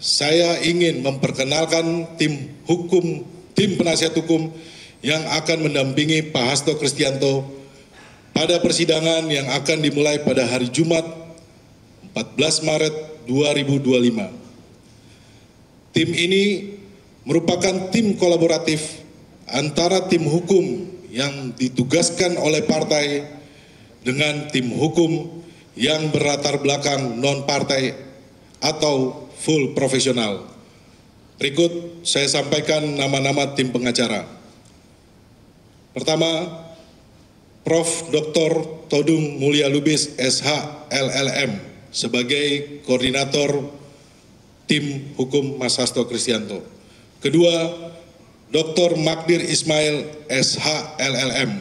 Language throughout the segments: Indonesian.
saya ingin memperkenalkan tim penasihat hukum yang akan mendampingi Pak Hasto Kristianto pada persidangan yang akan dimulai pada hari Jumat 14 Maret 2025. Tim ini merupakan tim kolaboratif antara tim hukum yang ditugaskan oleh partai dengan tim hukum yang berlatar belakang non-partai atau full profesional. Berikut saya sampaikan nama-nama tim pengacara. Pertama, Prof. Dr. Todung Mulya Lubis SH LLM sebagai koordinator tim hukum Mas Hasto Kristianto. Kedua, Dr. Magdir Ismail SH LLM.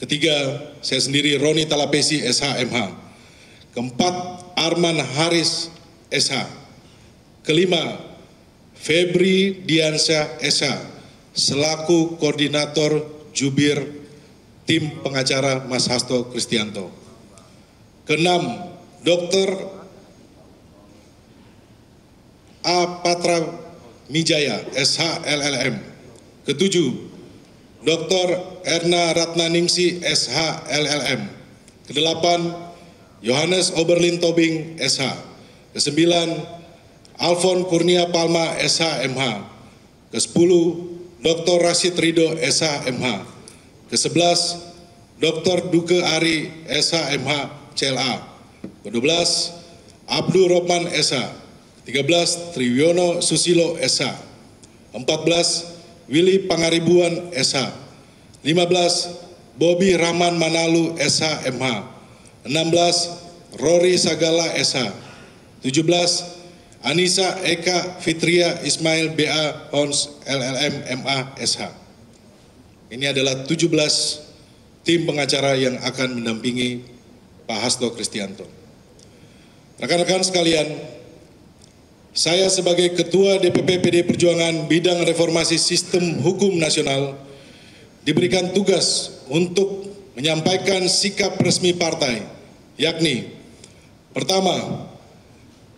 Ketiga, saya sendiri Roni Talapesi SH MH. Keempat, Arman Haris SH. Kelima, Febri Diansyah SH selaku koordinator jubir tim pengacara Mas Hasto Kristianto. Keenam, Dr. A. Patra Mijaya SH LLM. Ketujuh, Dr. Erna Ratnaningsi SH LLM. Kedelapan, Yohanes Oberlin Tobing SH. Kesembilan, Alfon Kurnia Palma SH MH. Ke-10, Dr. Rashid Ridho SH MH. Ke-11, Dr. Duke Ari SH MH CLA. Ke-12, Abdul Rohman SH. Ke-13, Triwiono Susilo SH. 14, Willy Pangaribuan SH. 15, Bobi Rahman Manalu SH MH. 16, Rory Sagala SH. 17, Anissa Eka Fitria Ismail BA Hons LLM MA SH. Ini adalah 17 tim pengacara yang akan mendampingi Pak Hasto Kristianto. Rekan-rekan sekalian, saya sebagai Ketua DPP PD Perjuangan Bidang Reformasi Sistem Hukum Nasional diberikan tugas untuk menyampaikan sikap resmi partai, yakni pertama,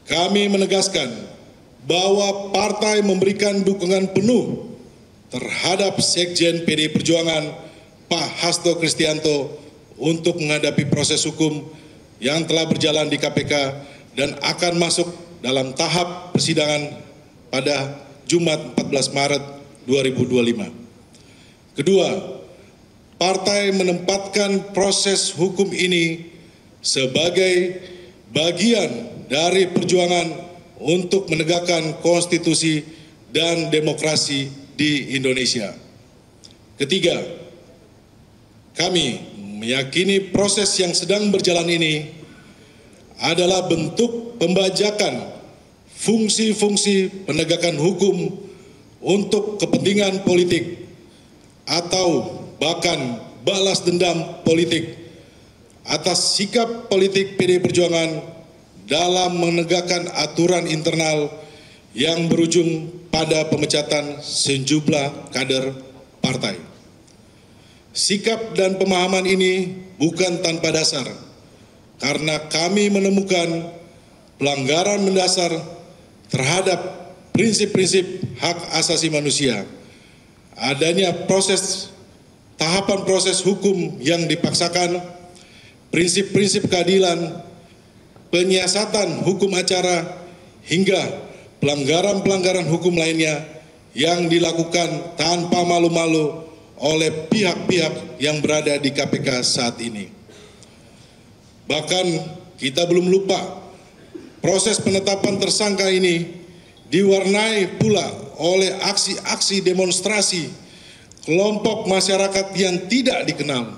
kami menegaskan bahwa partai memberikan dukungan penuh terhadap Sekjen PD Perjuangan Pak Hasto Kristianto untuk menghadapi proses hukum yang telah berjalan di KPK dan akan masuk dalam tahap persidangan pada Jumat 14 Maret 2025. Kedua, partai menempatkan proses hukum ini sebagai bagian dari perjuangan untuk menegakkan konstitusi dan demokrasi di Indonesia. Ketiga, kami meyakini proses yang sedang berjalan ini adalah bentuk pembajakan fungsi-fungsi penegakan hukum untuk kepentingan politik atau bahkan balas dendam politik atas sikap politik PD Perjuangan dalam menegakkan aturan internal yang berujung pada pemecatan sejumlah kader partai. Sikap dan pemahaman ini bukan tanpa dasar, karena kami menemukan pelanggaran mendasar terhadap prinsip-prinsip hak asasi manusia, adanya tahapan proses hukum yang dipaksakan, prinsip-prinsip keadilan, penyiasatan hukum acara, hingga pelanggaran-pelanggaran hukum lainnya yang dilakukan tanpa malu-malu oleh pihak-pihak yang berada di KPK saat ini. Bahkan kita belum lupa proses penetapan tersangka ini diwarnai pula oleh aksi-aksi demonstrasi kelompok masyarakat yang tidak dikenal,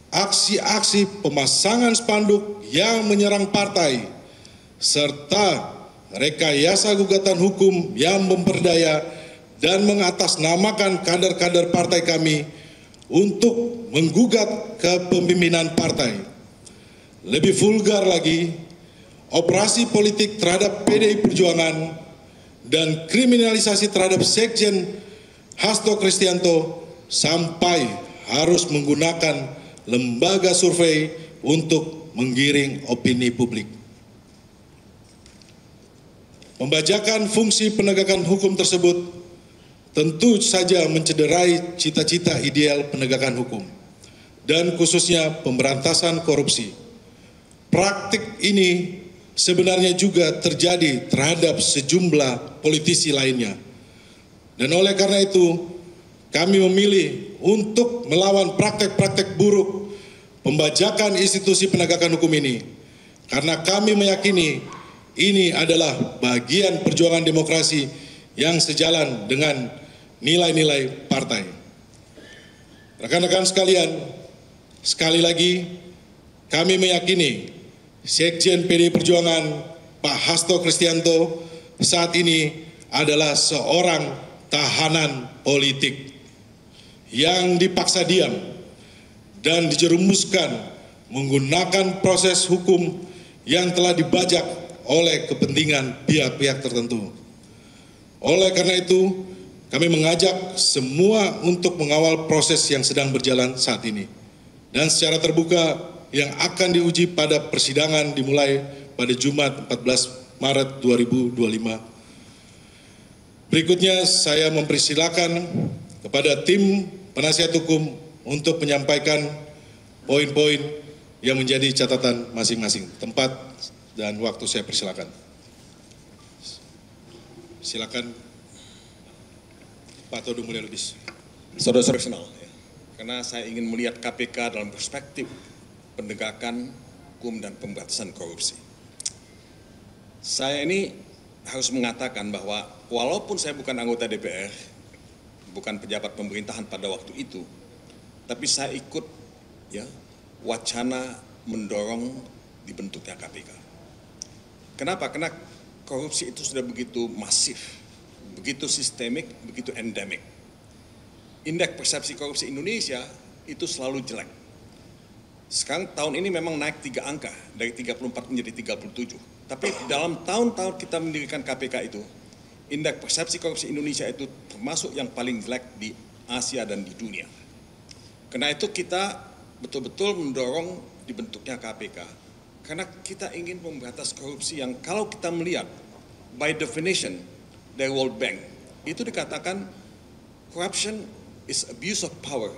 aksi-aksi pemasangan spanduk yang menyerang partai, serta rekayasa gugatan hukum yang memperdaya dan mengatasnamakan kader-kader partai kami untuk menggugat kepemimpinan partai. Lebih vulgar lagi, operasi politik terhadap PDI Perjuangan dan kriminalisasi terhadap Sekjen Hasto Kristianto sampai harus menggunakan lembaga survei untuk menggiring opini publik. Pembajakan fungsi penegakan hukum tersebut tentu saja mencederai cita-cita ideal penegakan hukum dan khususnya pemberantasan korupsi. Praktik ini sebenarnya juga terjadi terhadap sejumlah politisi lainnya. Dan oleh karena itu, kami memilih untuk melawan praktek-praktek buruk pembajakan institusi penegakan hukum ini. Karena kami meyakini ini adalah bagian perjuangan demokrasi yang sejalan dengan nilai-nilai partai. Rekan-rekan sekalian, sekali lagi kami meyakini Sekjen PDI Perjuangan Pak Hasto Kristianto saat ini adalah seorang tahanan politik yang dipaksa diam dan dijerumuskan menggunakan proses hukum yang telah dibajak oleh kepentingan pihak-pihak tertentu. Oleh karena itu, kami mengajak semua untuk mengawal proses yang sedang berjalan saat ini. Dan secara terbuka yang akan diuji pada persidangan dimulai pada Jumat 14 Maret 2025. Berikutnya saya mempersilakan kepada tim penasihat hukum untuk menyampaikan poin-poin yang menjadi catatan masing-masing. Tempat dan waktu saya persilakan. Silakan Pak Todung Mulya Lubis. Saudara-saudara sekalian, karena saya ingin melihat KPK dalam perspektif penegakan hukum dan pemberantasan korupsi. Saya ini harus mengatakan bahwa walaupun saya bukan anggota DPR, bukan pejabat pemerintahan pada waktu itu, tapi saya ikut wacana mendorong dibentuknya KPK. Kenapa? Karena korupsi itu sudah begitu masif, begitu sistemik, begitu endemik. Indeks persepsi korupsi Indonesia itu selalu jelek. Sekarang tahun ini memang naik 3 angka, dari 34 menjadi 37. Tapi dalam tahun-tahun kita mendirikan KPK itu, indeks persepsi korupsi Indonesia itu termasuk yang paling jelek di Asia dan di dunia. Karena itu kita betul-betul mendorong dibentuknya KPK. Karena kita ingin memberantas korupsi yang kalau kita melihat by definition dari World Bank, itu dikatakan corruption is abuse of power